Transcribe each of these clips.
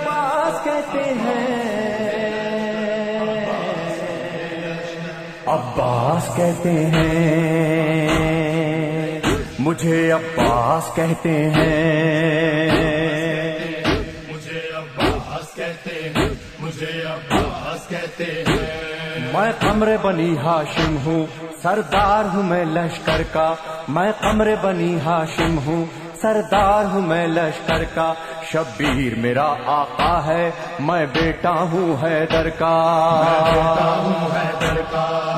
عباس کہتے ہیں، عباس کہتے ہیں، مجھے عباس کہتے ہیں، مجھے عباس کہتے ہیں، مجھے عباس کہتے ہیں۔ میں قمر بنی ہاشم ہوں، سردار ہوں میں لشکر کا، میں قمر بنی ہاشم ہوں، سردار ہوں میں لشکر کا، شبیر میرا آقا ہے، میں بیٹا ہوں حیدر کا،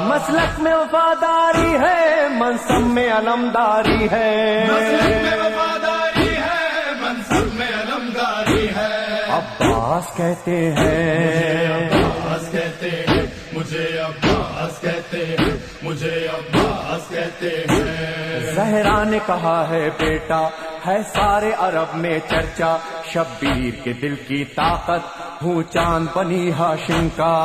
مسلک میں وفاداری ہے، منصب میں علمداری ہے، مسلک میں وفاداری ہے، منصب میں علمداری ہے۔ عباس کہتے ہیں، عباس کہتے ہیں، مجھے عباس کہتے ہیں، مجھے عباس کہتے ہیں۔ زہرا نے کہا ہے بیٹا ہے سارے عرب میں چرچا، شبیر کے دل کی طاقت ہوں چاند بنی ہاشم کا،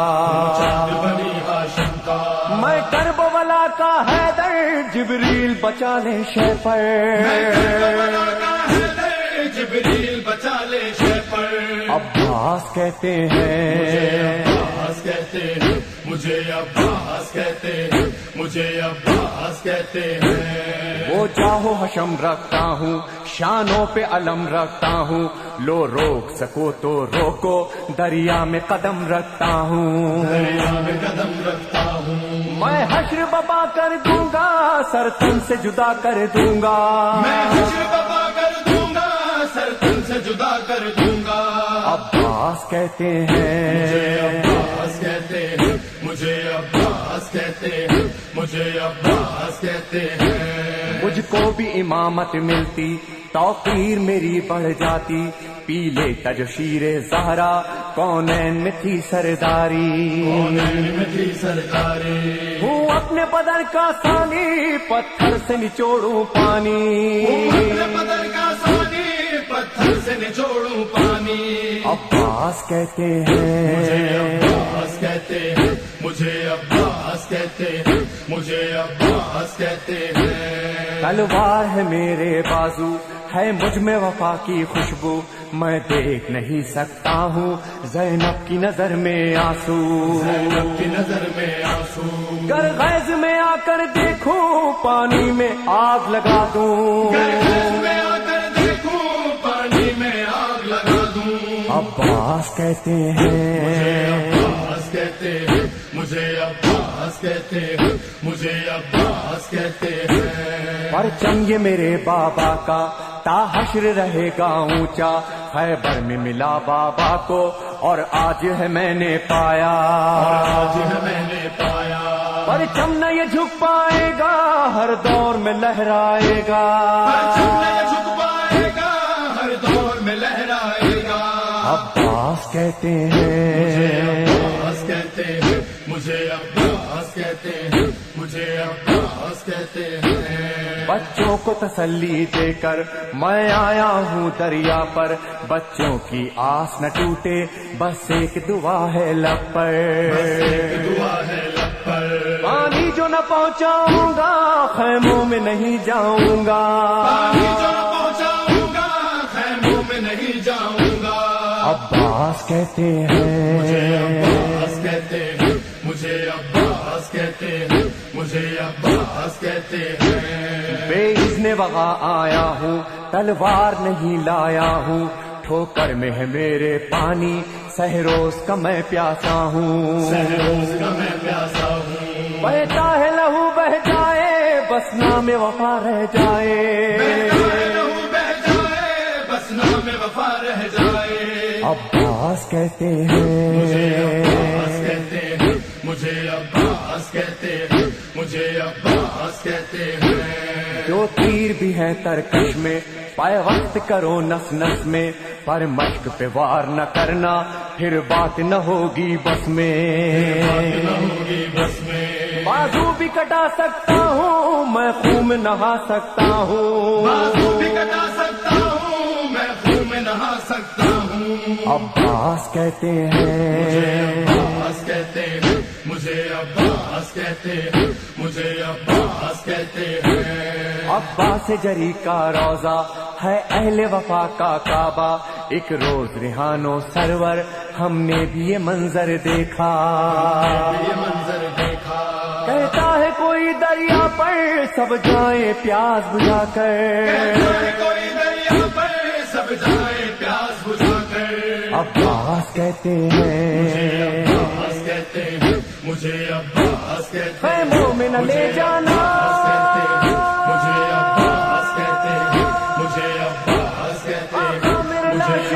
چاند بنی ہاشم کا۔ میں کرب ولا کا حیدر، جبریل بچا لے شے پر، میں کرب ولا کا حیدر، جبریل بچا لے شے پر۔ عباس کہتے ہیں، عباس کہتے ہیں، مجھے عباس کہتے ہیں، مجھے عباس کہتے ہیں۔ وہ جاہو حشم رکھتا ہوں، شانوں پہ علم رکھتا ہوں، لو روک سکو تو روکو، دریا میں قدم رکھتا ہوں، دریا میں قدم رکھتا ہوں۔ میں حشر بپا کر دوں گا، سر تن سے جدا کر دوں گا، میں حشر بپا کر دوں گا، سر تن سے جدا کر دوں گا۔ عباس کہتے ہیں، مجھے عباس کہتے ہیں، مجھے عباس کہتے ہیں، مجھے عباس کہتے ہیں۔ مجھ کو بھی امامت ملتی، توقیر میری بڑھ جاتی، پی لیتا جو شیر زہرا، کونین میں تھی سرداری، کونین میں تھی سرداری۔ ہوں اپنے بدر کا ثانی، پتھر سے نچوڑوں پانی، ہوں اپنے بدر کا ثانی، پتھر سے نچوڑوں پانی۔ عباس کہتے ہیں، مجھے عباس کہتے ہیں، مجھے عباس کہتے ہیں، مجھے عباس کہتے ہیں۔ تلوار ہے میرے بازو، ہے مجھ میں وفا کی خوشبو، میں دیکھ نہیں سکتا ہوں زینب کی نظر میں آنسو، زینب کی نظر میں آنسو۔ گر غیظ میں آ کر دیکھوں، پانی میں آگ لگا دوں، گر غیظ میں آ کر دیکھوں، پانی میں آگ لگا دوں۔ عباس کہتے ہیں، عباس کہتے ہیں، مجھے عباس کہتے ہیں، مجھے عباس کہتے ہیں۔ پرچم یہ میرے بابا کا تا حشر رہے گا اونچا، خیبر میں ملا بابا کو اور آج ہے میں نے پایا، آج ہے میں نے پایا۔ پرچم نہ یہ جھک پائے گا، ہر دور میں لہرائے گا، پرچم نہ یہ جھک پائے گا، ہر دور میں لہرائے گا۔ عباس کہتے ہیں، مجھے عباس کہتے ہیں، مجھے عباس کہتے ہیں، مجھے عباس کہتے ہیں۔ بچوں کو تسلی دے کر میں آیا ہوں دریا پر، بچوں کی آس نہ ٹوٹے، بس ایک دعا ہے لب پر، بس ایک دعا ہے لب پر۔ پانی جو نہ پہنچاؤں گا، خیموں میں نہیں جاؤں گا، پانی جو نہ پہنچاؤں گا، خیموں میں نہیں جاؤں گا۔ عباس کہتے ہیں، مجھے عباس کہتے ہیں، مجھے عباس کہتے ہیں، مجھے عباس کہتے ہیں۔ بے اذن وغا آیا ہوں، تلوار نہیں لایا ہوں، ٹھوکر میں ہے میرے پانی، سہروز کا میں پیاسا ہوں، سہروز کا میں پیاسا ہوں۔ بہتا ہے لہو بہ جائے، بس نام وفا رہ جائے، بہتا ہے لہو بہ جائے، بس نام وفا رہ جائے۔ عباس کہتے ہیں، مجھے عباس کہتے ہیں، مجھے عباس کہتے ہیں، مجھے عباس کہتے ہیں۔ جو تیر بھی ہے ترکش میں، پائے وقت کرو نس نس میں، پر مشق پہ وار نہ کرنا، پھر بات نہ ہوگی بس میں، نہ ہوگی بس میں۔ بازو بھی کٹا سکتا ہوں میں، خون میں نہا سکتا ہوں، بازو بھی کٹا سکتا ہوں میں، خون میں نہا سکتا ہوں۔ عباس کہتے ہیں، مجھے عباس کہتے ہیں، مجھے عباس کہتے ہیں، مجھے عباس کہتے ہیں۔ عباس جری کا روضہ ہے اہل وفا کا کعبہ، ایک روز ریحانو سرور ہم نے بھی یہ منظر دیکھا، کہتا ہے کوئی دریا پر سب جائیں پیاس بجھا کر، عباس کہتے ہیں مجھے عباس کہتے اے مومن لے جانا، مجھے عباس کہتے ہیں، مجھے عباس کہتے ہیں، میرے لاش